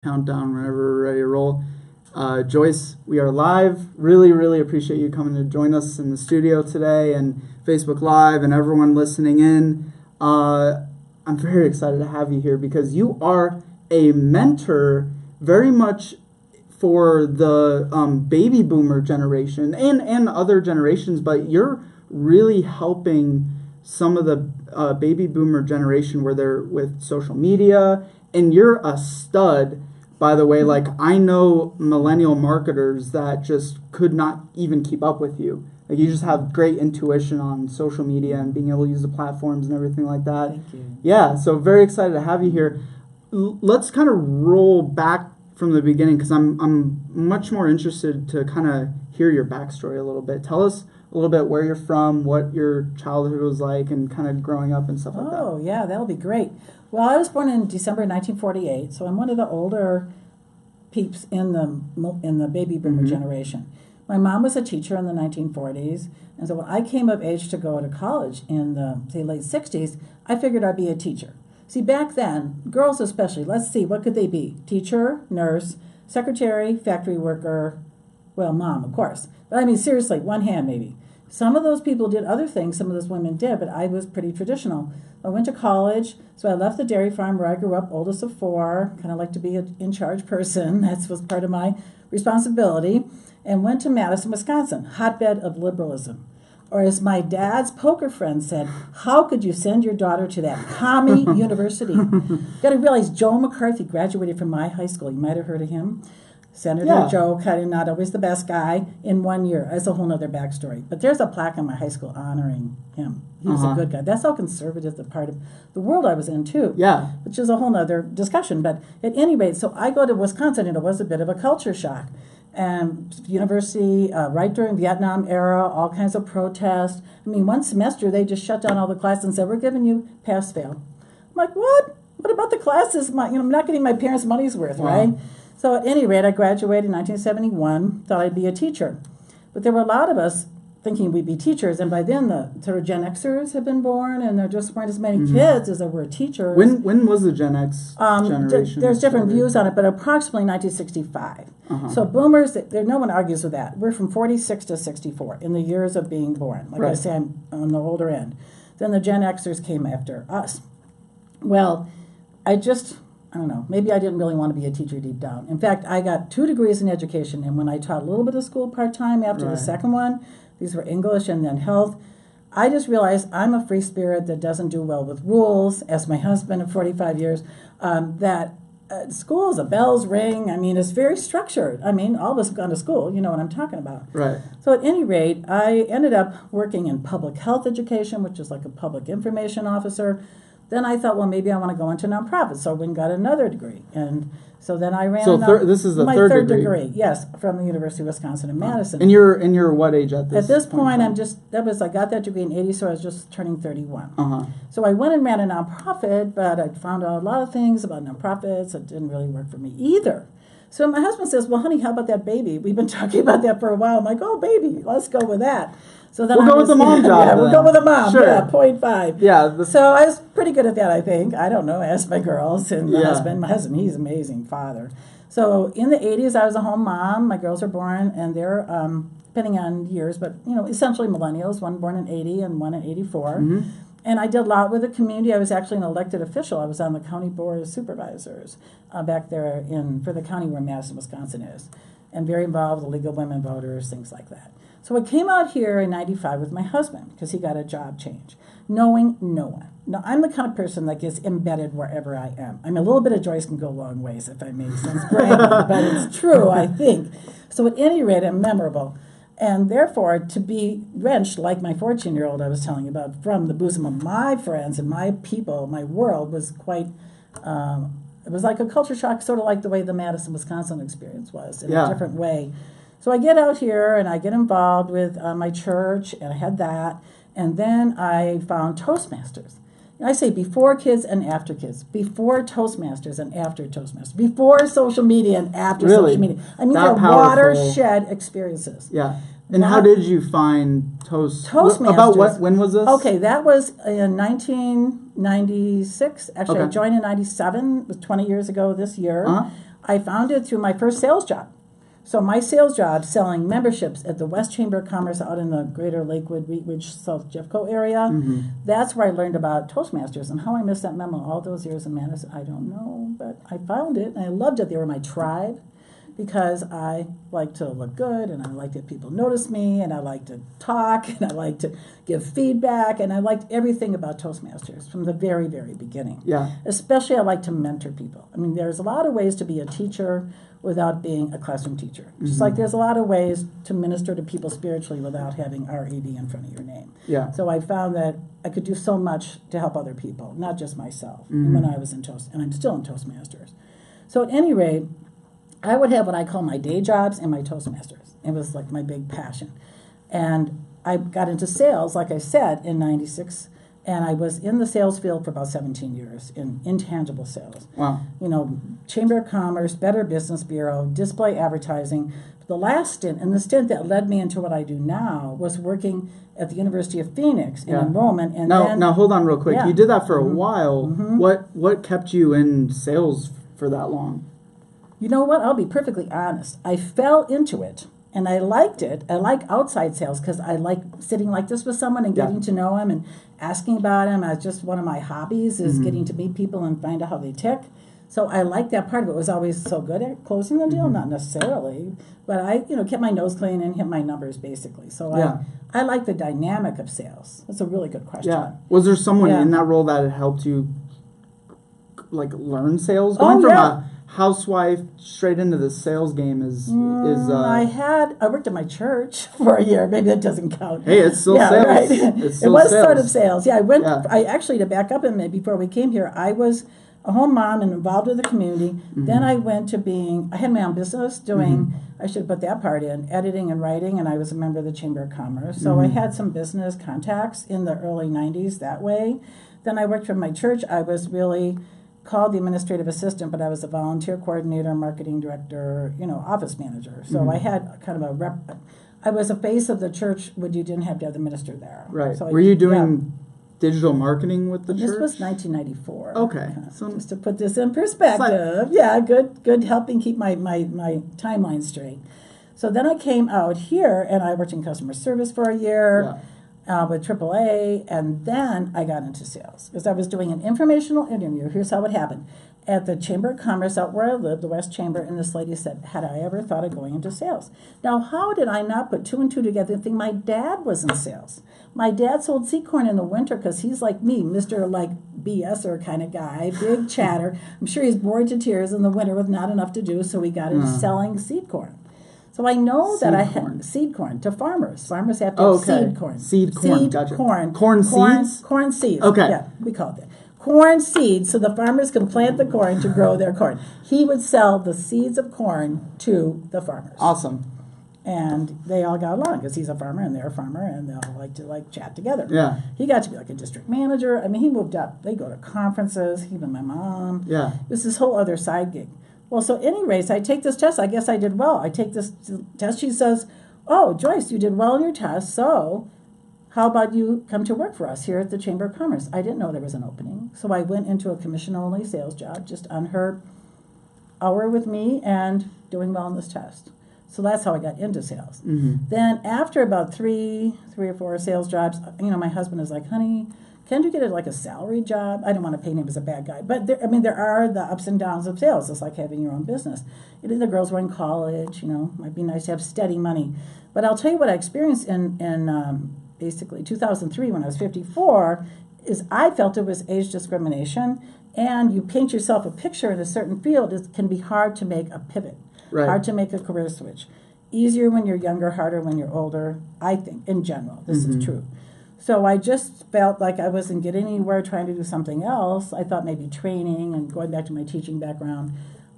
Countdown whenever we're ready to roll. Joyce, we are live. Really appreciate you coming to join us in the studio today and Facebook Live and everyone listening in. I'm very excited to have you here because you are a mentor very much for the baby boomer generation and other generations, but you're really helping some of the baby boomer generation where they're with social media, and you're a stud. By the way, like, I know millennial marketers that just could not even keep up with you. Like, you just have great intuition on social media and being able to use the platforms and everything like that. Thank you. Yeah, so very excited to have you here. Let's kind of roll back from the beginning because I'm much more interested to kind of hear your backstory a little bit. Tell us a little bit where you're from, what your childhood was like, and kind of growing up and stuff like that. Oh, yeah, that'll be great. Well, I was born in December 1948, so I'm one of the older peeps in the baby boomer generation. My mom was a teacher in the 1940s, and so when I came of age to go to college in the, say, late 60s, I figured I'd be a teacher. See, back then, girls especially, let's see, what could they be? Teacher, nurse, secretary, factory worker, well, mom, of course. But I mean, seriously, one hand maybe. Some of those people did other things, some of those women did, but I was pretty traditional. I went to college, so I left the dairy farm where I grew up, oldest of four, kind of like to be an in-charge person. That was part of my responsibility, and went to Madison, Wisconsin, hotbed of liberalism. Or as my dad's poker friend said, how could you send your daughter to that commie university? You got to realize Joe McCarthy graduated from my high school. You might have heard of him. Senator Joe, kind of not always the best guy, in 1 year. That's a whole other backstory. But there's a plaque in my high school honoring him. He was a good guy. That's how conservative the part of the world I was in, too. Yeah. Which is a whole other discussion. But at any rate, so I go to Wisconsin, and it was a bit of a culture shock. And university, right during Vietnam era, all kinds of protests. I mean, one semester, they just shut down all the classes and said, we're giving you pass-fail. I'm like, what? What about the classes? I'm not getting my parents' money's worth, right? So at any rate, I graduated in 1971, thought I'd be a teacher. But there were a lot of us thinking we'd be teachers, and by then the sort of Gen Xers had been born, and there just weren't as many kids as there were teachers. When was the Gen X generation? There's different views on it, but approximately 1965. So boomers, no one argues with that. We're from 46 to 64 in the years of being born. Like I say, I'm on the older end. Then the Gen Xers came after us. Well, I don't know, maybe I didn't really want to be a teacher deep down. In fact, I got 2 degrees in education, and when I taught a little bit of school part-time after the second one, these were English and then health, I just realized I'm a free spirit that doesn't do well with rules, as my husband of 45 years, that schools, the bells ring, I mean, it's very structured. I mean, all of us have gone to school, you know what I'm talking about. Right. So at any rate, I ended up working in public health education, which is like a public information officer. Then I thought, well, maybe I want to go into nonprofits, so I went and got another degree. And so then I ran this is the my third third degree. Yes, from the University of Wisconsin in Madison. And you're what age at this? At this point, I got that degree in 80, so I was just turning 31. So I went and ran a nonprofit, but I found out a lot of things about nonprofits that didn't really work for me either. So my husband says, well, honey, how about that baby? We've been talking about that for a while. I'm like, oh, baby, let's go with that. So then we'll go with the mom job. Yeah, we'll go with the mom. Sure. Yeah, 0.5. Yeah. So I was pretty good at that, I think. I don't know. Ask my girls and my husband, he's an amazing father. So in the 80s, I was a home mom. My girls are born, and they're, depending on years, but, essentially millennials, one born in 80 and one in 84. And I did a lot with the community. I was actually an elected official. I was on the county board of supervisors back there for the county where Madison, Wisconsin is, and very involved with the League of Women Voters, things like that. So I came out here in 95 with my husband because he got a job change, knowing no one. Now, I'm the kind of person that gets embedded wherever I am. I mean, a little bit of Joyce can go a long ways, if I make sense, but it's true, I think. So at any rate, I'm memorable. And therefore, to be wrenched like my 14-year-old I was telling you about from the bosom of my friends and my people, my world, was quite, it was like a culture shock, sort of like the way the Madison, Wisconsin experience was, in a different way. So I get out here and I get involved with my church, and I had that. And then I found Toastmasters. And I say before kids and after kids, before Toastmasters and after Toastmasters, before social media and after social media. I mean, they're watershed experiences. Yeah. And how did you find Toastmasters? About when was this? Okay, that was in 1996. Actually, I joined in 97. It was 20 years ago this year. I found it through my first sales job. So my sales job selling memberships at the West Chamber of Commerce out in the greater Lakewood, Wheat Ridge, South Jeffco area. That's where I learned about Toastmasters, and how I missed that memo all those years in Madison, I don't know, but I found it and I loved it. They were my tribe because I like to look good and I like that people notice me and I like to talk and I like to give feedback and I liked everything about Toastmasters from the very, very beginning. Yeah. Especially I like to mentor people. I mean, there's a lot of ways to be a teacher without being a classroom teacher. Just like there's a lot of ways to minister to people spiritually without having RED in front of your name. Yeah. So I found that I could do so much to help other people, not just myself, when I was in Toast, and I'm still in Toastmasters. So at any rate, I would have what I call my day jobs and my Toastmasters. It was like my big passion. And I got into sales, like I said, in 96, and I was in the sales field for about 17 years in intangible sales. Wow. You know, Chamber of Commerce, Better Business Bureau, display advertising. The last stint, and the stint that led me into what I do now, was working at the University of Phoenix in enrollment. And now hold on real quick. Yeah. You did that for a while. What kept you in sales for that long? You know what? I'll be perfectly honest. I fell into it, and I liked it. I like outside sales because I like sitting like this with someone and getting to know them and asking about them. As just one of my hobbies is getting to meet people and find out how they tick. So I like that part of it. Was always so good at closing the deal, not necessarily, but I kept my nose clean and hit my numbers basically. So I like the dynamic of sales. That's a really good question. Yeah. Was there someone in that role that had helped you like learn sales? Going from a housewife straight into the sales game is I worked at my church for a year. Maybe that doesn't count. Hey, it's still sales. Right. It's still it was sales. sort of sales. Yeah, I actually, to back up a minute, before we came here, I was a home mom and involved with the community. Then I went to I had my own business doing, I should put that part in, editing and writing, and I was a member of the Chamber of Commerce. So I had some business contacts in the early 90s that way. Then I worked for my church. I was really called the administrative assistant, but I was a volunteer coordinator, marketing director, office manager. So I had kind of I was a face of the church when you didn't have to have the minister there. Right. So Were you doing digital marketing with the church? This was 1994. Okay. So just to put this in perspective. Good helping keep my timeline straight. So then I came out here and I worked in customer service for a year. With AAA, and then I got into sales because I was doing an informational interview. Here's how it happened. At the Chamber of Commerce out where I lived, the West Chamber, and this lady said, had I ever thought of going into sales? Now, how did I not put two and two together and think my dad was in sales? My dad sold seed corn in the winter because he's like me, Mr. like BSer kind of guy, big chatter. I'm sure he's bored to tears in the winter with not enough to do, so he got into selling seed corn. So I know that I had seed corn to farmers. Farmers have to have seed corn. Seed corn, seed gotcha. Corn. Corn seeds? Corn seeds. Okay. Yeah, we call it that. Corn seeds, so the farmers can plant the corn to grow their corn. He would sell the seeds of corn to the farmers. Awesome. And they all got along because he's a farmer and they're a farmer and they all like to chat together. Yeah. He got to be like a district manager. I mean, he moved up. They go to conferences, even my mom. Yeah. It was this whole other side gig. Well, so anyways, I take this test. I guess I did well. I take this test. She says, oh, Joyce, you did well in your test, so how about you come to work for us here at the Chamber of Commerce? I didn't know there was an opening. So I went into a commission-only sales job just on her hour with me and doing well in this test. So that's how I got into sales. Then after about three or four sales jobs, my husband is like, honey, can't you get like a salary job? I don't want to paint him as a bad guy, but there are the ups and downs of sales. It's like having your own business. The girls were in college, might be nice to have steady money. But I'll tell you what I experienced in basically 2003 when I was 54 is I felt it was age discrimination, and you paint yourself a picture in a certain field. It can be hard to make a pivot, hard to make a career switch. Easier when you're younger, harder when you're older, I think, in general. This is true. So I just felt like I wasn't getting anywhere trying to do something else. I thought maybe training and going back to my teaching background.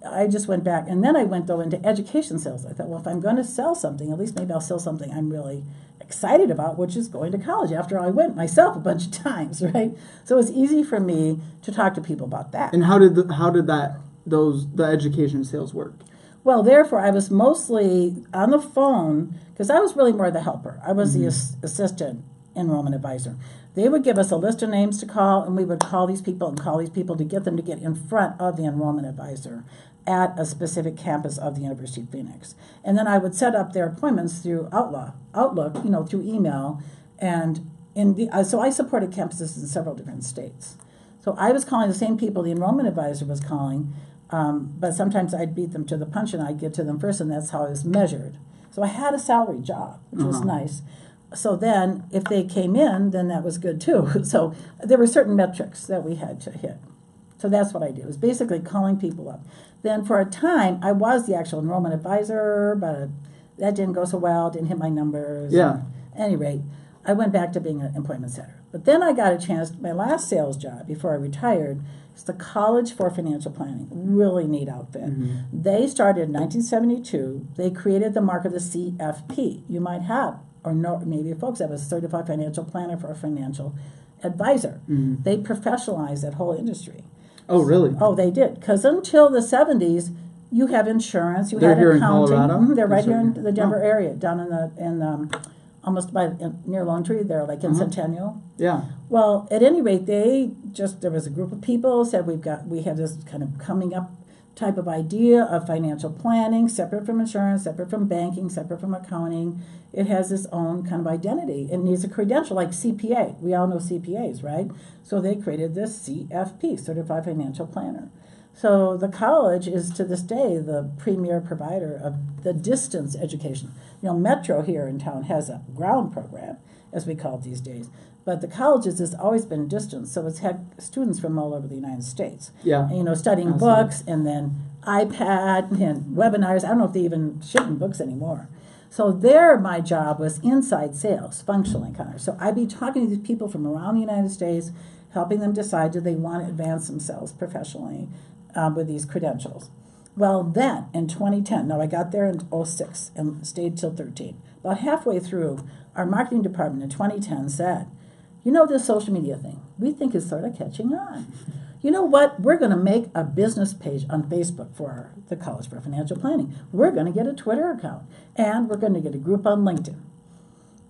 I just went back. And then I went, though, into education sales. I thought, well, if I'm going to sell something, at least maybe I'll sell something I'm really excited about, which is going to college. After all, I went myself a bunch of times, right? So it was easy for me to talk to people about that. And how did the education sales work? Well, therefore, I was mostly on the phone because I was really more the helper. I was the assistant enrollment advisor. They would give us a list of names to call, and we would call these people and call these people to get them to get in front of the enrollment advisor at a specific campus of the University of Phoenix. And then I would set up their appointments through Outlook, through email. And so I supported campuses in several different states. So I was calling the same people the enrollment advisor was calling, but sometimes I'd beat them to the punch and I'd get to them first, and that's how it was measured. So I had a salary job, which was nice. So then if they came in, then that was good too. So there were certain metrics that we had to hit. So that's what I did. It was basically calling people up. Then for a time, I was the actual enrollment advisor, but that didn't go so well, didn't hit my numbers. Yeah. At any rate, I went back to being an employment center. But then I got a chance, my last sales job before I retired, is the College for Financial Planning. Really neat outfit. They started in 1972. They created the mark of the CFP. You might have, or know, maybe folks have a certified financial planner for a financial advisor. They professionalized that whole industry. Oh, really? Oh, they did. Because until the 70s, you have insurance, you They're had here accounting. in Colorado? They're right here in the Denver area, down in almost near Lone Tree there, like in Centennial. Yeah. Well, at any rate, there was a group of people said we have this kind of coming up type of idea of financial planning, separate from insurance, separate from banking, separate from accounting. It has its own kind of identity. It needs a credential like CPA. We all know CPAs, right? So they created this CFP, Certified Financial Planner. So the college is to this day the premier provider of the distance education. Metro here in town has a ground program, as we call it these days. But the colleges has always been distance, so it's had students from all over the United States. Yeah. And, studying Absolutely. books and then iPad and webinars. I don't know if they even ship in books anymore. So there, my job was inside sales, functional encounters. So I'd be talking to these people from around the United States, helping them decide do they want to advance themselves professionally with these credentials. Well, then, in 2010, I got there in 2006 and stayed till 13. About halfway through, our marketing department in 2010 said, this social media thing, we think is sort of catching on. You know what? We're going to make a business page on Facebook for the College for Financial Planning. We're going to get a Twitter account, and we're going to get a group on LinkedIn.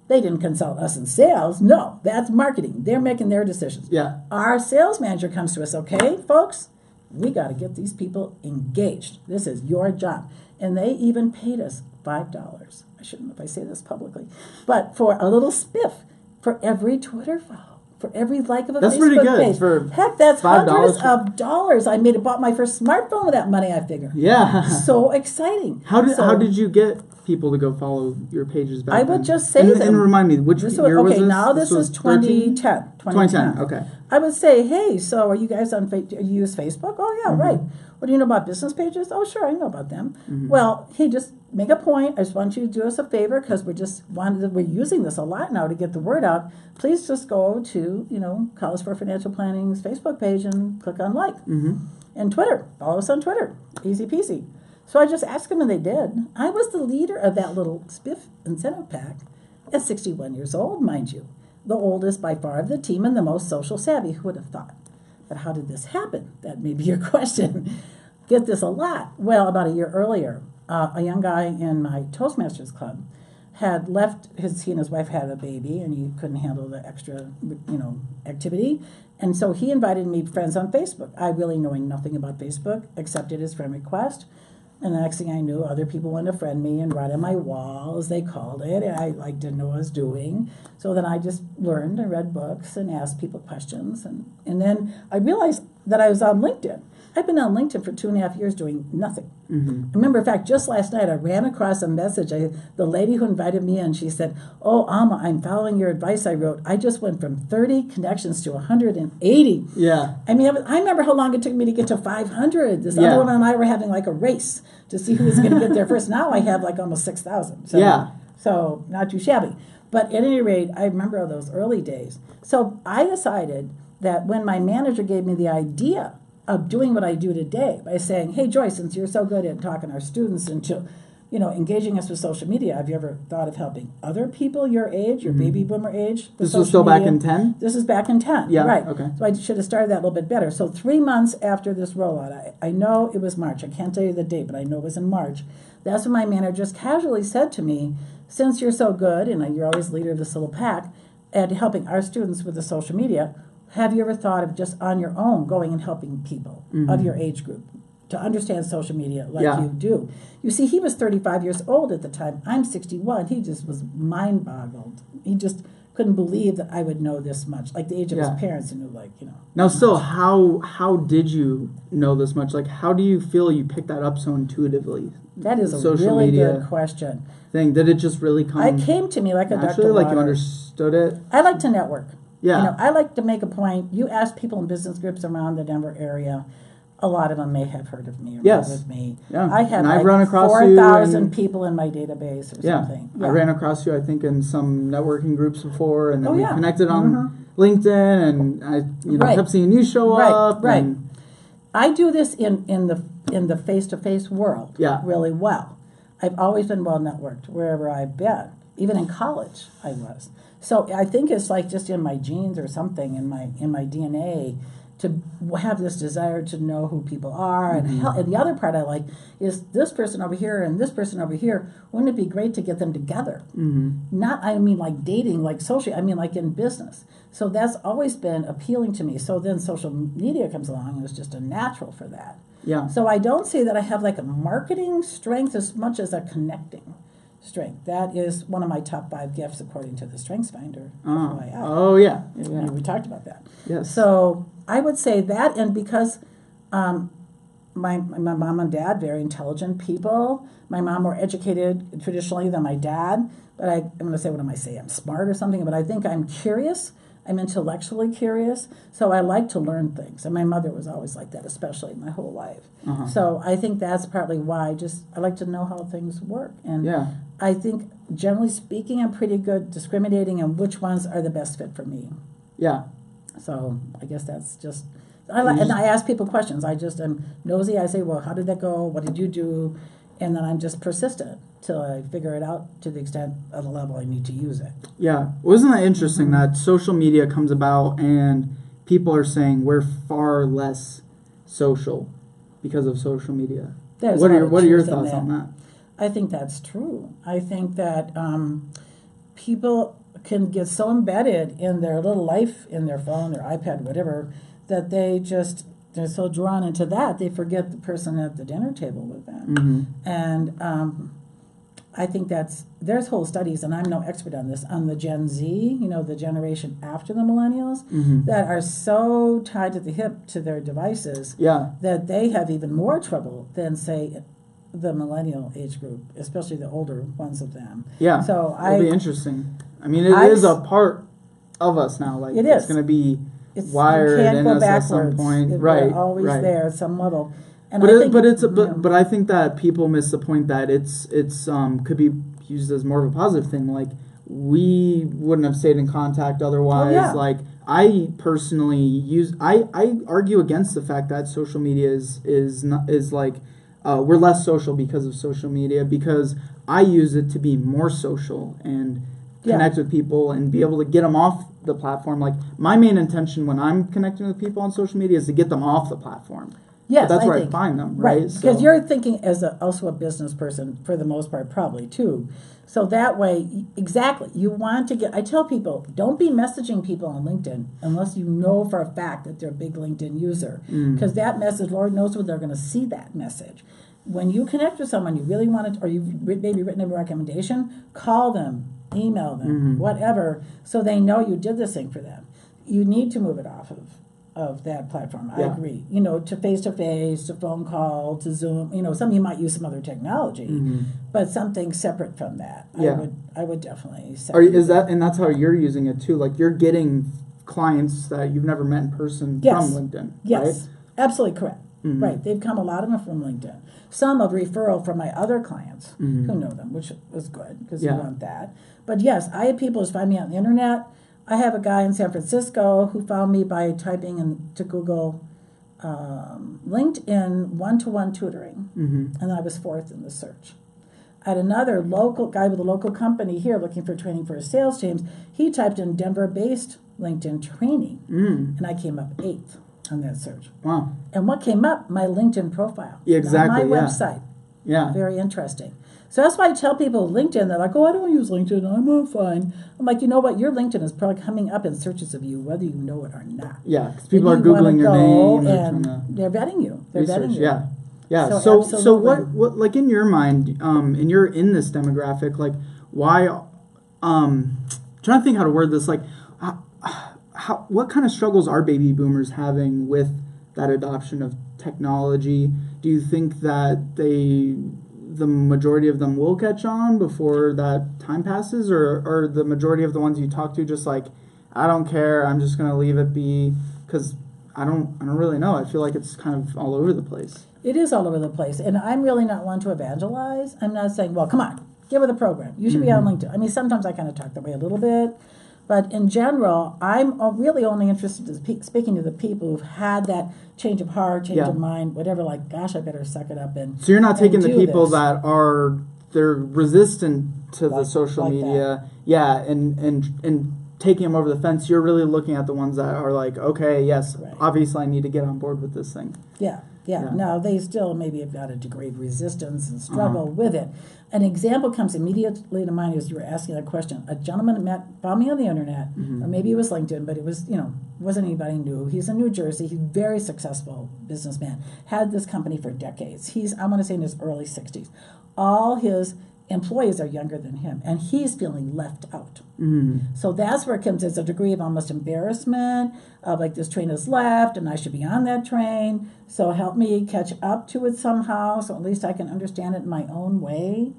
They didn't consult us in sales. No, that's marketing. They're making their decisions. Yeah. Our sales manager comes to us, okay, folks, we got to get these people engaged. This is your job. And they even paid us $5. I shouldn't know if I say this publicly, but for a little spiff for every Twitter follow, for every like of a That's Facebook pretty good. page. For Heck, that's $5 hundreds of dollars. I bought my first smartphone with that money, I figure. Yeah. So exciting. How did you get people to go follow your pages back I then? would just say them. And remind me, which year was this? Okay, now this is 13? 2010. 2010, okay. I would say, hey, so are you guys on Facebook? You use Facebook? Oh, yeah, right. What do you know about business pages? Oh, sure, I know about them. Well, hey, just make a point. I just want you to do us a favor because we're using this a lot now to get the word out. Please just go to, College for Financial Planning's Facebook page and click on like. And Twitter. Follow us on Twitter. Easy peasy. So I just asked them, and they did. I was the leader of that little spiff incentive pack at 61 years old, mind you. The oldest by far of the team and the most social savvy. Who would have thought? But how did this happen? That may be your question. Get this a lot. Well, about a year earlier, a young guy in my Toastmasters club had left, he and his wife had a baby, and he couldn't handle the extra, activity. And so he invited me friends on Facebook. I really knowing nothing about Facebook, accepted his friend request. And the next thing I knew, other people wanted to friend me and write on my wall, as they called it. And I didn't know what I was doing. So then I just learned and read books and asked people questions. And then I realized that I was on LinkedIn. I've been on LinkedIn for 2.5 years doing nothing. I remember, in fact, just last night I ran across a message. The lady who invited me in, she said, "Oh, Alma, I'm following your advice I wrote. I just went from 30 connections to 180. Yeah. I mean, I remember how long it took me to get to 500. This other woman and I were having like a race to see who was going to get there first. Now I have like almost 6,000. So not too shabby. But at any rate, I remember those early days. So I decided that when my manager gave me the idea of doing what I do today by saying, hey, Joyce, since you're so good at talking our students into, engaging us with social media, have you ever thought of helping other people your age, your baby boomer age? This was still back in 10? This is back in 10, yeah, right. Okay. So I should have started that a little bit better. So 3 months after this rollout, I know it was March. I can't tell you the date, but I know it was in March. That's when my manager just casually said to me, since you're so good and you're always leader of this little pack, and helping our students with the social media, have you ever thought of just on your own going and helping people of your age group to understand social media like you do? You see, he was 35 years old at the time. I'm 61. He just was mind-boggled. He just couldn't believe that I would know this much, like the age of his parents, and knew, like, you know. Now, still, how did you know this much? Like, how do you feel you picked that up so intuitively? That is a really good question. Did it just really come? It came to me like a duck to water. Like you understood it? I like to network. Yeah. You know, I like to make a point. You ask people in business groups around the Denver area, a lot of them may have heard of me or met with me. Yeah. I have I've like run across 4,000 people in my database or something. Yeah. I ran across you, I think, in some networking groups before, and then we connected on LinkedIn, and I kept seeing you show up. Right. I do this in the face-to-face world really well. I've always been well networked wherever I've been. Even in college, I was. So I think it's like just in my genes or something, in my DNA, to have this desire to know who people are. And the other part I like is this person over here and this person over here. Wouldn't it be great to get them together? Not, I mean, like dating, like socially. I mean, like in business. So that's always been appealing to me. So then social media comes along, and it's just a natural for that. Yeah. So I don't say that I have like a marketing strength as much as a connecting strength. That is one of my top 5 gifts according to the Strengths Finder. Oh, yeah. We talked about that. Yes. So I would say that, and because my mom and dad, very intelligent people. My mom more educated traditionally than my dad, but I'm going to say, what am I saying? I'm smart or something, but I think I'm curious. I'm intellectually curious, so I like to learn things. And my mother was always like that, especially my whole life. So I think that's partly why I like to know how things work. And I think, generally speaking, I'm pretty good discriminating on which ones are the best fit for me. Yeah. So I guess that's just... and I ask people questions. I'm nosy. I say, well, how did that go? What did you do? And then I'm just persistent till I figure it out to the extent of the level I need to use it. Yeah. Wasn't that interesting that social media comes about and people are saying we're far less social because of social media? What are your thoughts on that? I think that's true. I think that people can get so embedded in their little life, in their phone, their iPad, whatever, that they're so drawn into that, they forget the person at the dinner table with them. And I think there's whole studies, and I'm no expert on this, on the Gen Z, the generation after the millennials, that are so tied to the hip to their devices that they have even more trouble than, say, the millennial age group, especially the older ones of them. Yeah, so it'll be interesting. I mean, it is a part of us now. Like, it is. It's going to be wired in us at some point. We're always there at some level. And but I think that people miss the point that it's could be used as more of a positive thing. Like, we wouldn't have stayed in contact otherwise. Like, I personally I argue against the fact that social media is like we're less social because of social media, because I use it to be more social and connect with people and be able to get them off the platform. Like, my main intention when I'm connecting with people on social media is to get them off the platform. Yes, but that's where I find them, right? Because you're thinking as also a business person for the most part, probably too. So that way, exactly, you want to I tell people, don't be messaging people on LinkedIn unless you know for a fact that they're a big LinkedIn user. Because that message, Lord knows when they're going to see that message. When you connect with someone you really want to, or you've maybe written a recommendation, call them, email them, whatever, so they know you did this thing for them. You need to move it off of that platform. I agree. To face-to-face, to phone call, to Zoom. You might use some other technology, but something separate from that. I would definitely say. And that's how you're using it too. Like, you're getting clients that you've never met in person from LinkedIn. Yes, right? Absolutely correct. Right, they've come, a lot of them from LinkedIn. Some of referral from my other clients who know them, which was good because you want that. But yes, I have people who find me on the internet. I have a guy in San Francisco who found me by typing into Google LinkedIn one-to-one tutoring, and I was 4th in the search. I had another local guy with a local company here looking for training for his sales teams. He typed in Denver-based LinkedIn training, and I came up 8th on that search. Wow. And what came up? My LinkedIn profile. Yeah, exactly. Not my website. Yeah. Very interesting. So that's why I tell people LinkedIn, they're like, oh, I don't use LinkedIn, I'm fine. I'm like, you know what, your LinkedIn is probably coming up in searches of you, whether you know it or not. Yeah, because people are Googling your name. And they're vetting you. They're vetting you. Yeah. Yeah. So what like in your mind, and you're in this demographic, like why trying to think how to word this, like what kind of struggles are baby boomers having with that adoption of technology? Do you think that the majority of them will catch on before that time passes, or the majority of the ones you talk to just like, I don't care, I'm just going to leave it be? Because I don't really know. I feel like it's kind of all over the place. It is all over the place, and I'm really not one to evangelize. I'm not saying, well, come on, get with the program. You should be on LinkedIn. I mean, sometimes I kind of talk that way a little bit, but in general, I'm really only interested in speaking to the people who've had that change of heart, change of mind, whatever, like, gosh, I better suck it up and So you're not taking the people this. that they're resistant to the social media, and taking them over the fence. You're really looking at the ones that are like, okay, yes, obviously I need to get on board with this thing. Yeah. Now, they still maybe have got a degree of resistance and struggle with it. An example comes immediately to mind as you were asking that question. A gentleman found me on the internet, or maybe it was LinkedIn, but it was, wasn't anybody new. He's in New Jersey. He's a very successful businessman. Had this company for decades. He's, I want to say, in his early 60s. All his employees are younger than him, and he's feeling left out. So that's where it comes. There's a degree of almost embarrassment of like, this train has left and I should be on that train, so help me catch up to it somehow, so at least I can understand it in my own way.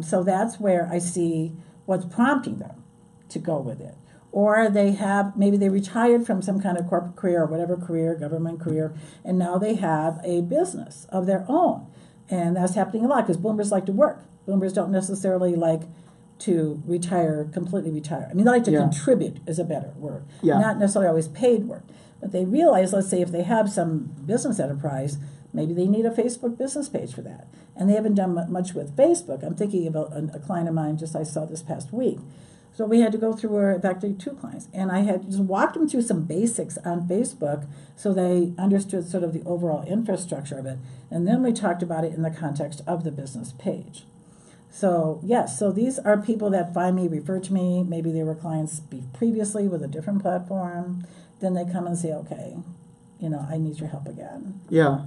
So that's where I see what's prompting them to go with it. Or maybe they retired from some kind of corporate career or whatever career, government career, and now they have a business of their own. And that's happening a lot because boomers like to work. Boomers don't necessarily like to completely retire. I mean, they like to contribute is a better word. Not necessarily always paid work. But they realize, let's say if they have some business enterprise, maybe they need a Facebook business page for that. And they haven't done much with Facebook. I'm thinking about a client of mine I saw this past week. So we had to go through actually 2 clients. And I had just walked them through some basics on Facebook so they understood sort of the overall infrastructure of it. And then we talked about it in the context of the business page. So, yes, so these are people that find me, refer to me. Maybe they were clients previously with a different platform. Then they come and say, okay, I need your help again. Yeah.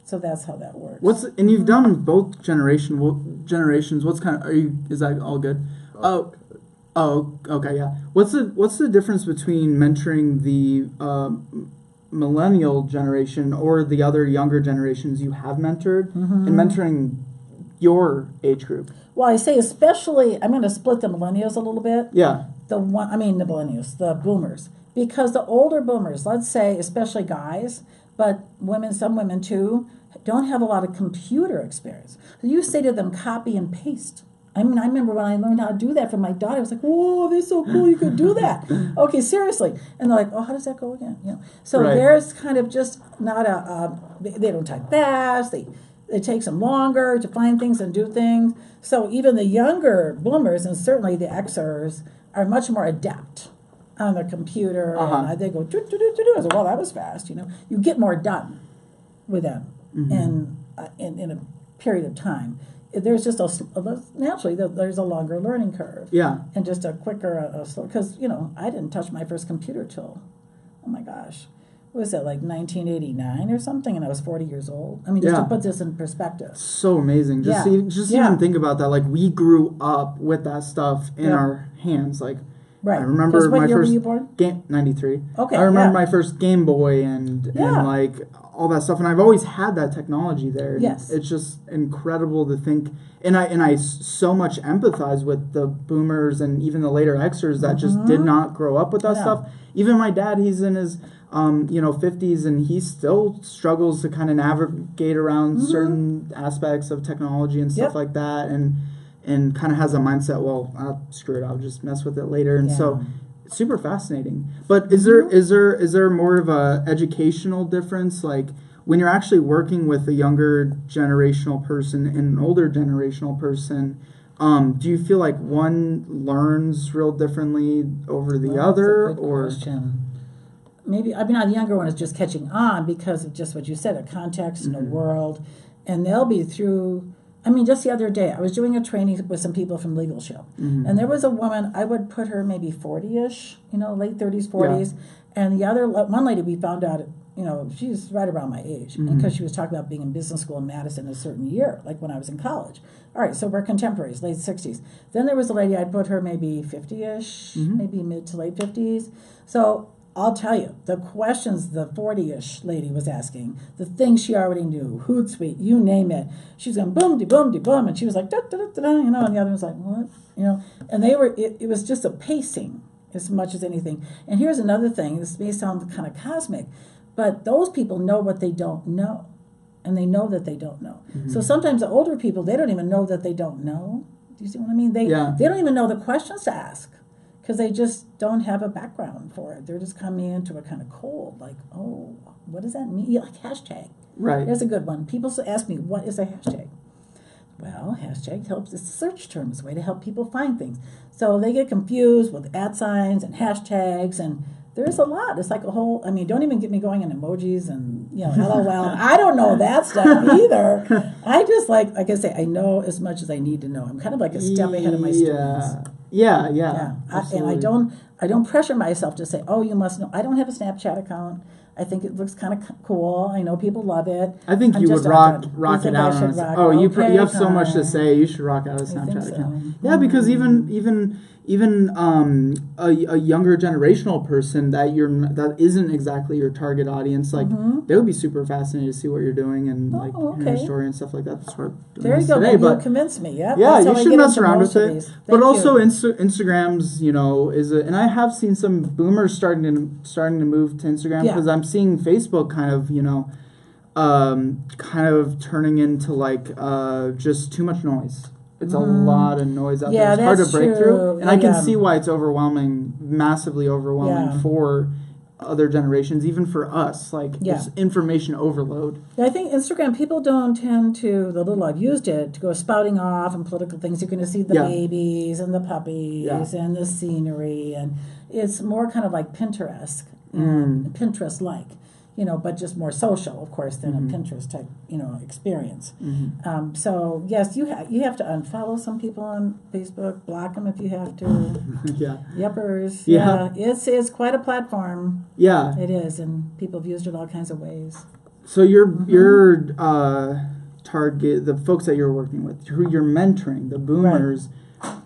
So that's how that works. And you've done both generations. What's kind of, is that all good? Oh, okay, yeah. What's the difference between mentoring the millennial generation or the other younger generations you have mentored and mentoring your age group? Well, I say especially, I'm going to split the millennials a little bit. Yeah. The millennials, the boomers. Because the older boomers, let's say, especially guys, but some women too, don't have a lot of computer experience. So you say to them, copy and paste. I mean, I remember when I learned how to do that for my daughter, I was like, whoa, this is so cool, you could do that. Okay, seriously. And they're like, oh, how does that go again? So there's kind of just not they don't type fast, it takes them longer to find things and do things. So even the younger boomers, and certainly the Xers, are much more adept on the computer. And they go, do. I said, well, that was fast. You get more done with them in a period of time. There's just naturally there's a longer learning curve. Yeah. And just a quicker, slow, because, I didn't touch my first computer till, oh my gosh, what was that, like 1989 or something, and I was 40 years old. I mean, just to put this in perspective. So amazing. Even think about that. Like, we grew up with that stuff in our hands. Like, I remember my first game, 93. Okay. I remember my first Game Boy and like all that stuff, and I've always had that technology there. Yes. It's just incredible to think, and I so much empathize with the boomers and even the later Xers that just did not grow up with that stuff. Even my dad, he's in his 50s, and he still struggles to kind of navigate around certain aspects of technology and stuff like that, and kind of has a mindset, well, screw it, I'll just mess with it later. And so super fascinating. But is there more of a educational difference, like when you're actually working with a younger generational person and an older generational person? Do you feel like one learns real differently over the other, or question. Maybe the younger one is just catching on because of just what you said, a context and a world, and they'll be through I mean, just the other day, I was doing a training with some people from Legal Shield, and there was a woman, I would put her maybe 40-ish, late 30s, 40s, and the other, one lady we found out, she's right around my age, because she was talking about being in business school in Madison a certain year, like when I was in college. All right, so we're contemporaries, late 60s. Then there was a lady, I'd put her maybe 50-ish, maybe mid to late 50s. So I'll tell you, the questions the 40-ish lady was asking, the things she already knew, Hootsuite, you name it. She was going boom, de boom, de boom, and she was like, da, da, da, da, and the other was like, what? And they were, it was just a pacing as much as anything. And here's another thing, this may sound kind of cosmic, but those people know what they don't know, and they know that they don't know. So sometimes the older people, they don't even know that they don't know. Do you see what I mean? They don't even know the questions to ask, because they just don't have a background for it. They're just coming into it kind of cold, like, oh, what does that mean? Like hashtag. Right. There's a good one. People ask me, what is a hashtag? Well, hashtag helps, it's a search term, it's a way to help people find things. So they get confused with @ signs and hashtags, and there's a lot. It's like a whole, don't even get me going in emojis and, LOL. I don't know that stuff either. I just like I say, I know as much as I need to know. I'm kind of like a step ahead of my students. Yeah. And I don't pressure myself to say, oh, you must know. I don't have a Snapchat account. I think it looks kind of cool. I know people love it. I think you would rock it out. You have so much to say. You should rock out a Snapchat account. Yeah, because even a younger generational person that isn't exactly your target audience, like they would be super fascinated to see what you're doing and hear your story and stuff like that. That's what we're doing today. But you convinced me. Yeah, you should mess around with it. But also Instagram's, and I have seen some boomers starting to move to Instagram because I'm seeing Facebook kind of turning into just too much noise. It's a lot of noise out there. It's hard to break through. And I can see why it's massively overwhelming for other generations, even for us. It's information overload. I think Instagram, people don't tend to, the little I've used it, to go spouting off on political things. You're going to see the babies and the puppies and the scenery. And it's more kind of like Pinterest, Pinterest-like. But just more social, of course, than a Pinterest type, experience. So yes, you have to unfollow some people on Facebook, block them if you have to. Yuppers. Yeah. It's quite a platform. Yeah. It is, and people have used it all kinds of ways. So your target, the folks that you're working with, who you're mentoring, the boomers. Right.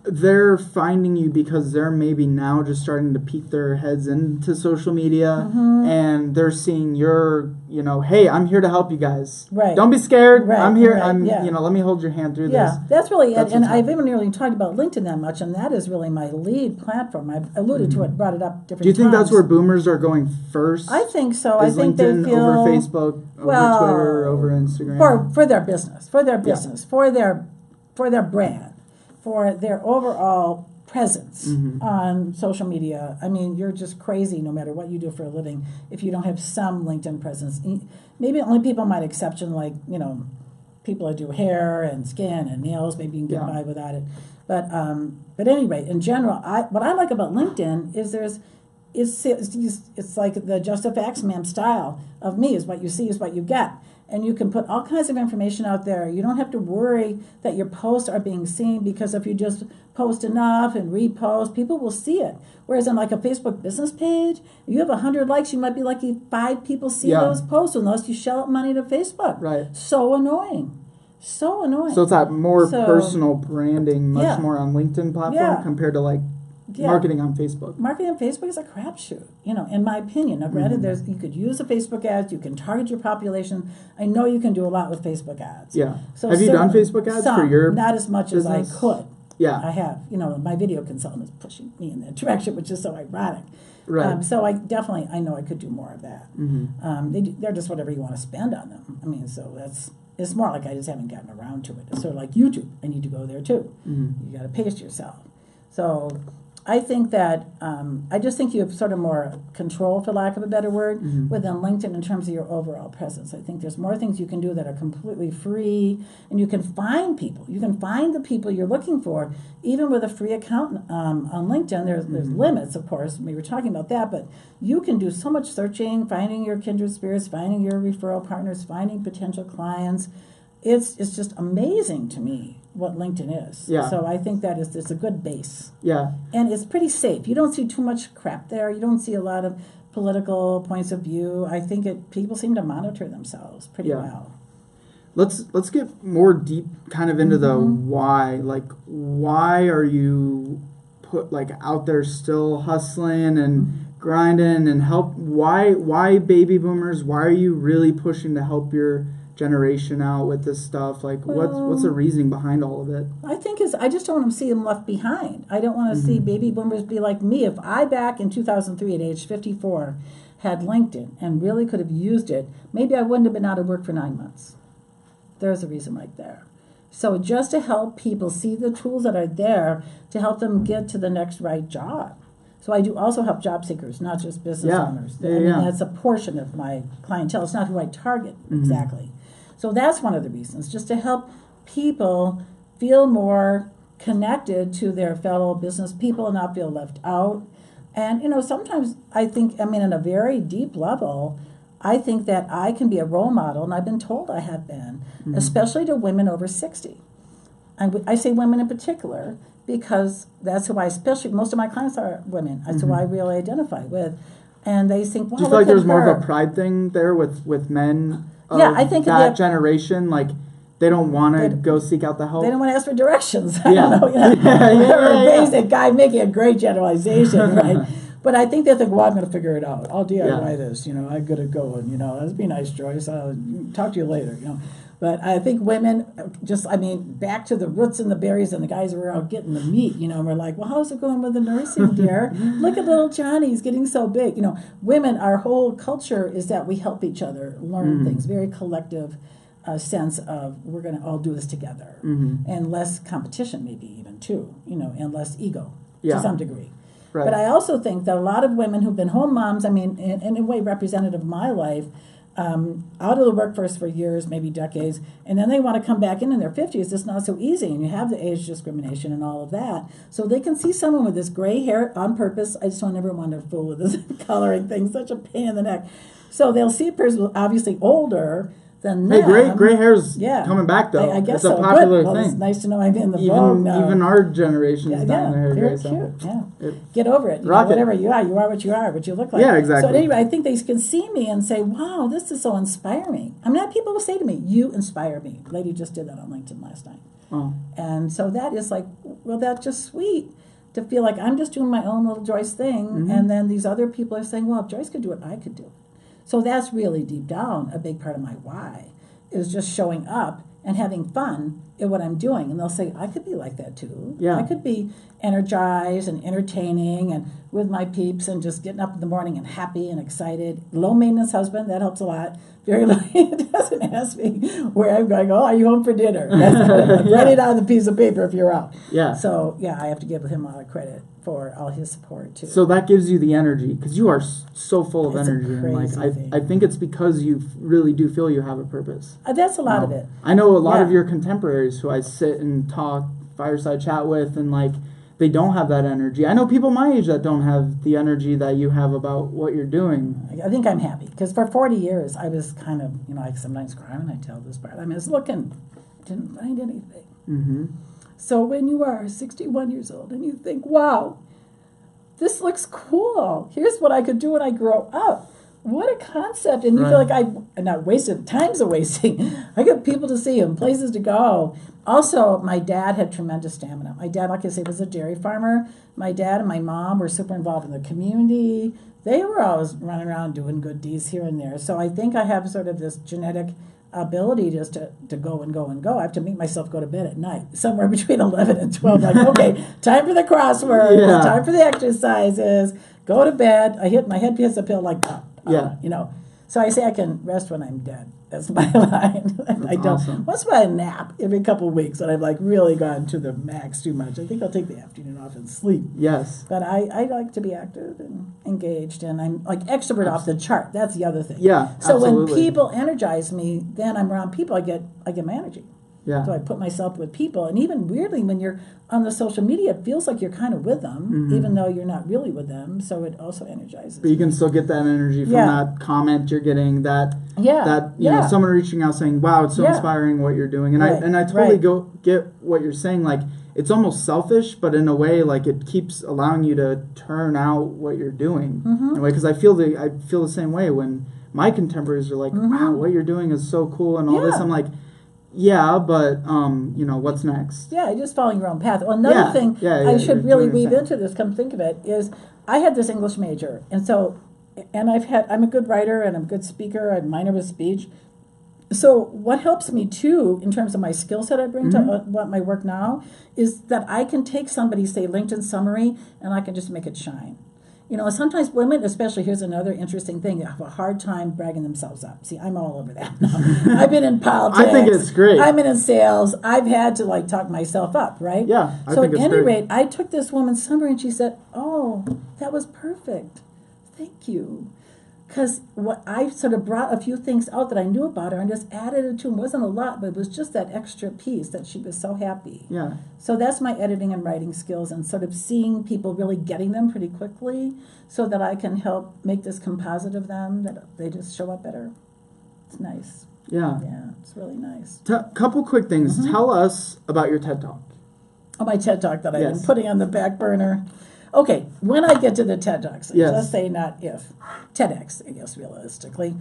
They're finding you because they're maybe now just starting to peek their heads into social media and they're seeing your, hey, I'm here to help you guys. Right. Don't be scared. Right. I'm here. Right. Let me hold your hand through this. Yeah, that's really it. And I've even really talked about LinkedIn that much, and that is really my lead platform. I've alluded to it, brought it up different times. Do you think that's where boomers are going first? I think so. I think LinkedIn they feel over Facebook, over Twitter, over Instagram? For their business, for their brand. For their overall presence on social media. You're just crazy no matter what you do for a living if you don't have some LinkedIn presence. Maybe only people might exception, people that do hair and skin and nails, maybe you can get by without it. But at any rate, in general, what I like about LinkedIn is it's like the Just a Facts Ma'am style of me is what you see is what you get. And you can put all kinds of information out there. You don't have to worry that your posts are being seen, because if you just post enough and repost, people will see it. Whereas on a Facebook business page, if you have 100 likes, you might be lucky 5 people see those posts unless you shell out money to Facebook. Right. So annoying. So it's that more personal branding, much more on LinkedIn platform compared to marketing on Facebook. Marketing on Facebook is a crapshoot, in my opinion. Now, granted, you could use the Facebook ads, you can target your population. I know you can do a lot with Facebook ads. Yeah. So have you done Facebook ads for your not as much business? As I could. Yeah. I have. My video consultant is pushing me in that direction, which is so ironic. Right. So I know I could do more of that. They're just whatever you want to spend on them. So it's more like I just haven't gotten around to it. It's sort of like YouTube. I need to go there too. You got to pace yourself. So I think that I just think you have sort of more control, for lack of a better word, within LinkedIn in terms of your overall presence. I think there's more things you can do that are completely free, and you can find people. You can find the people you're looking for, even with a free account on LinkedIn. There's limits, of course. We were talking about that, but you can do so much searching, finding your kindred spirits, finding your referral partners, finding potential clients. it's just amazing to me what LinkedIn is. Yeah. So I think that it's a good base. Yeah. And it's pretty safe. You don't see too much crap there. You don't see a lot of political points of view. I think people seem to monitor themselves pretty well. Let's get more deep kind of into the why. Like, why are you out there still hustling and grinding and help? Why baby boomers? Why are you really pushing to help your generation out with this stuff? Like, what's the reasoning behind all of it? I think I just don't want to see them left behind. I don't want to see baby boomers be like me. If I back in 2003 at age 54 had LinkedIn and really could have used it, maybe I wouldn't have been out of work for 9 months. There's a reason right there. So just to help people see the tools that are there to help them get to the next right job. So I do also help job seekers, not just business owners. I mean, that's a portion of my clientele. It's not who I target exactly. So that's one of the reasons, just to help people feel more connected to their fellow business people and not feel left out. And, sometimes I think, in a very deep level, I think that I can be a role model, and I've been told I have been, especially to women over 60. I say women in particular because that's who most of my clients are women. That's who I really identify with. And they think, wow, do you feel like there's more of a pride thing there with men of I think that generation? Like, they don't want to go seek out the help? They don't want to ask for directions. I don't know. Basic guy making a great generalization, right? But I think they think, well, I'm going to figure it out. I'll DIY this, I'm going to go and, that'd be nice, Joyce. I'll talk to you later, But I think women back to the roots and the berries and the guys who were out getting the meat, and we're like, well, how's it going with the nursing, dear? Look at little Johnny, he's getting so big. Women, our whole culture is that we help each other learn things, very collective sense of we're going to all do this together. And less competition maybe even too, and less ego to some degree. Right. But I also think that a lot of women who've been home moms, in a way representative of my life, out of the workforce for years, maybe decades, and then they want to come back in their 50s. It's not so easy, and you have the age discrimination and all of that. So they can see someone with this gray hair on purpose. I just don't ever want to fool with this coloring thing, such a pain in the neck. So they'll see a person obviously older than them. Hey, gray hair's coming back, though. I guess it's so. a popular thing. It's nice to know I'm in the vogue now. Even our generation is dying their hair very gray. Cute, Get over it. Whatever you are what you are, what you look like. Yeah, exactly. So anyway, I think they can see me and say, wow, this is so inspiring. People will say to me, you inspire me. A lady just did that on LinkedIn last night. Oh. And so that is like, well, that's just sweet to feel like I'm just doing my own little Joyce thing, and then these other people are saying, well, if Joyce could do it, I could do it. So that's really deep down a big part of my why. Is just showing up and having fun at what I'm doing. And they'll say, I could be like that too. Yeah. I could be energized and entertaining and with my peeps and just getting up in the morning and happy and excited. Low maintenance husband, that helps a lot. Very low, it doesn't ask me where I'm going, are you home for dinner? Write it on the piece of paper if you're out. Yeah. So, I have to give him a lot of credit for all his support too. So that gives you the energy because you are so full of energy. And I think it's because you really do feel you have a purpose. That's a lot of it. I know a lot of your contemporaries who I sit and talk, fireside chat with, and they don't have that energy. I know people my age that don't have the energy that you have about what you're doing. I think I'm happy because for 40 years I was kind of, I sometimes cry when I tell this part. I was looking, didn't find anything. So when you are 61 years old and you think, wow, this looks cool. Here's what I could do when I grow up. What a concept. And you feel like I'm not wasted. Time's a wasting. I got people to see and places to go. Also, my dad had tremendous stamina. My dad, like I say, was a dairy farmer. My dad and my mom were super involved in the community. They were always running around doing good deeds here and there. So I think I have sort of this genetic ability just to go and go and go. I have to make myself go to bed at night, somewhere between 11 and 12. Like, okay, time for the crosswords, time for the exercises, go to bed. My head hits a pill like that. So I say I can rest when I'm dead. That's my line. I don't. Awesome. Once in a nap every couple of weeks, and I've really gone to the max too much. I think I'll take the afternoon off and sleep. Yes. But I like to be active and engaged, and I'm extrovert off the chart. That's the other thing. Yeah. So absolutely. when people energize me, then I'm around people. I get my energy. Yeah. So I put myself with people. And even weirdly, when you're on the social media, it feels like you're kind of with them, even though you're not really with them. So it also energizes. But you can still get that energy from that comment you're getting, that you know, someone reaching out saying, wow, it's so inspiring what you're doing. And I totally get what you're saying. Like, it's almost selfish, but in a way, like, it keeps allowing you to turn out what you're doing. In a way, because I feel the same way when my contemporaries are like, wow, what you're doing is so cool and all this. I'm like, yeah, but, you know, what's next? Yeah, just following your own path. Well, another thing I should really weave into this, come think of it, is I had this English major. And so, I'm a good writer and I'm a good speaker. I minor with speech. So what helps me, too, in terms of my skill set I bring to what my work now, is that I can take somebody's, say, LinkedIn summary, and I can just make it shine. You know, sometimes women, especially, here's another interesting thing, have a hard time bragging themselves up. See, I'm all over that now. I've been in politics. I think it's great. I've been in sales. I've had to, like, talk myself up, right? Yeah, I so think it's at any great. rate, I took this woman's summary, and she said, oh, that was perfect. Thank you. Because what I sort of brought a few things out that I knew about her and just added it to them. It wasn't a lot, but it was just that extra piece that she was so happy. Yeah. So that's my editing and writing skills, and sort of seeing people really getting them pretty quickly so that I can help make this composite of them, that they just show up better. It's nice. Yeah. Yeah, it's really nice. Couple quick things. Tell us about your TED Talk. Oh, my TED Talk that I've been putting on the back burner. Okay, when I get to the TED Talks, let's say not if, TEDx, I guess realistically,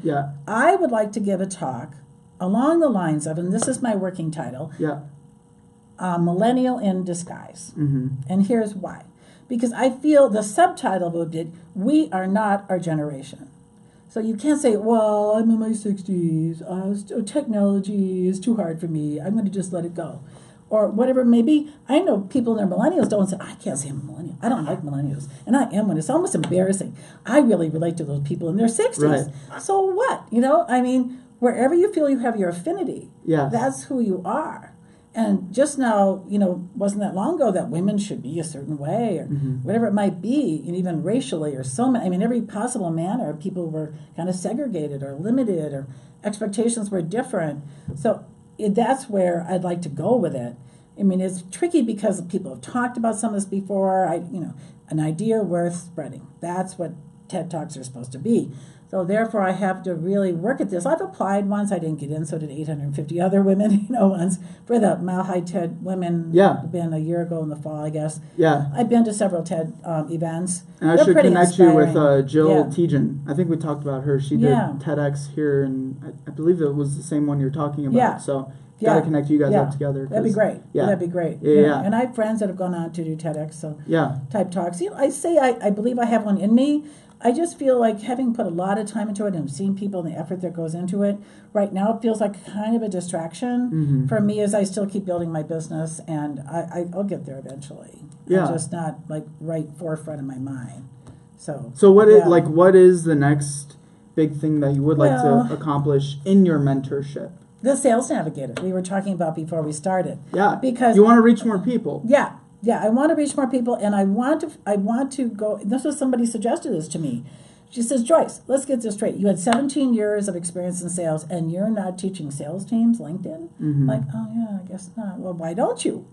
I would like to give a talk along the lines of, and this is my working title, Millennial in Disguise. And here's why. Because I feel the subtitle would be, we are not our generation. So you can't say, well, I'm in my 60s, technology is too hard for me, I'm going to just let it go. Or whatever it may be. I know people that are millennials don't say, I can't say I'm a millennial. I don't like millennials. And I am one. It's almost embarrassing. I really relate to those people in their 60s. Right. So what? You know, I mean, wherever you feel you have your affinity, that's who you are. And just now, you know, wasn't that long ago that women should be a certain way or whatever it might be, and even racially or so many. I mean, every possible manner, people were kind of segregated or limited or expectations were different. So that's where I'd like to go with it. I mean, it's tricky because people have talked about some of this before. An idea worth spreading. That's what TED Talks are supposed to be. So therefore, I have to really work at this. I've applied once. I didn't get in, so did 850 other women, once for the Mile High TED Women. Been a year ago in the fall, I guess. I've been to several TED events. And I should connect you with Jill Tejan. I think we talked about her. She did TEDx here, and I believe it was the same one you're talking about. So got to connect you guys up together. That'd be great. That'd be great. And I have friends that have gone on to do TEDx, so type talks. I believe I have one in me. I just feel like having put a lot of time into it and seen people and the effort that goes into it, right now it feels like kind of a distraction for me as I still keep building my business, and I'll get there eventually. I'm just not like right forefront of my mind. So what is the next big thing that you would like to accomplish in your mentorship? The Sales Navigator we were talking about before we started. Because you want to reach more people. I want to reach more people, and I want to go. This was somebody suggested this to me. She says, Joyce, let's get this straight. You had 17 years of experience in sales, and you're not teaching sales teams LinkedIn? Like, oh yeah, I guess not. Well, why don't you?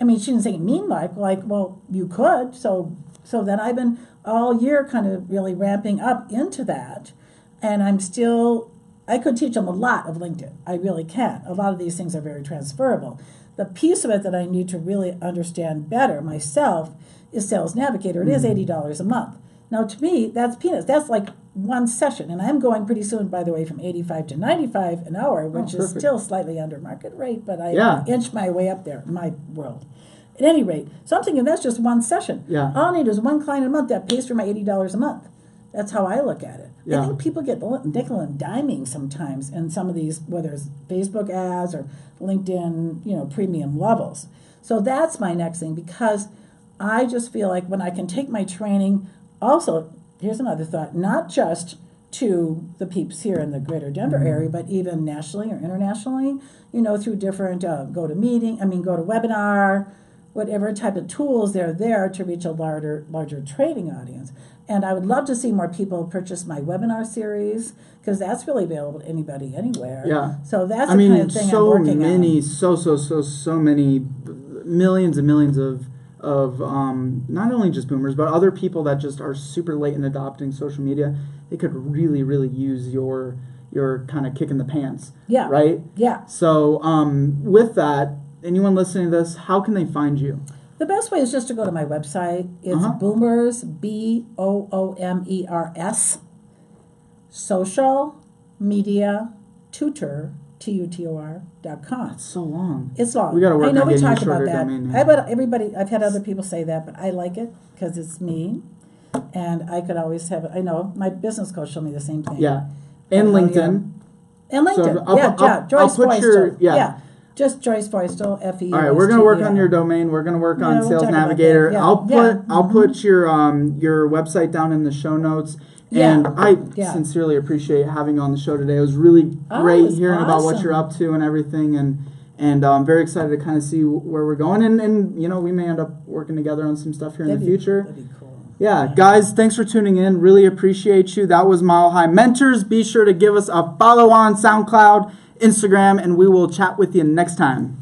I mean, she didn't say mean like, well, you could. So then I've been all year kind of really ramping up into that, and I could teach them a lot of LinkedIn. I really can. A lot of these things are very transferable. The piece of it that I need to really understand better myself is Sales Navigator. It is $80 a month. Now, to me, that's peanuts. That's like one session. And I'm going pretty soon, by the way, from 85 to 95 an hour, which is still slightly under market rate, but I inch my way up there in my world. At any rate, so I'm thinking that's just one session. All I need is one client a month that pays for my $80 a month. That's how I look at it. I think people get nickel and diming sometimes in some of these, whether it's Facebook ads or LinkedIn, premium levels. So that's my next thing, because I just feel like when I can take my training, also, here's another thought, not just to the peeps here in the greater Denver area, but even nationally or internationally, through different go to webinar, whatever type of tools they're there to reach a larger trading audience. And I would love to see more people purchase my webinar series, because that's really available to anybody, anywhere. Yeah. So that's the kind of thing I'm working on. So many millions and millions of not only just boomers, but other people that just are super late in adopting social media. They could really, really use your kind of kick in the pants. Yeah. Right? Yeah. So with that, anyone listening to this, how can they find you? The best way is just to go to my website. It's Boomers, BOOMERS, social media tutor, TUTOR.com. It's so long. It's long. We got to work I know on we getting talked a shorter about that. domain name. I've had other people say that, but I like it because it's me. And I could always have it. I know my business coach told me the same thing. Yeah. And LinkedIn. And LinkedIn. So Joyce Foystel. Yeah. Just Joyce Foystel, F-E. All right, we're gonna work on your domain. We're gonna work on we'll Sales talk about Navigator. that. Yeah. I'll put your website down in the show notes. And I sincerely appreciate having you on the show today. It was really great hearing about what you're up to and everything, and I'm very excited to kind of see where we're going. And you know, we may end up working together on some stuff here in the future. That'd be cool. Yeah, guys, thanks for tuning in. Really appreciate you. That was Mile High Mentors. Be sure to give us a follow on SoundCloud, Instagram, and we will chat with you next time.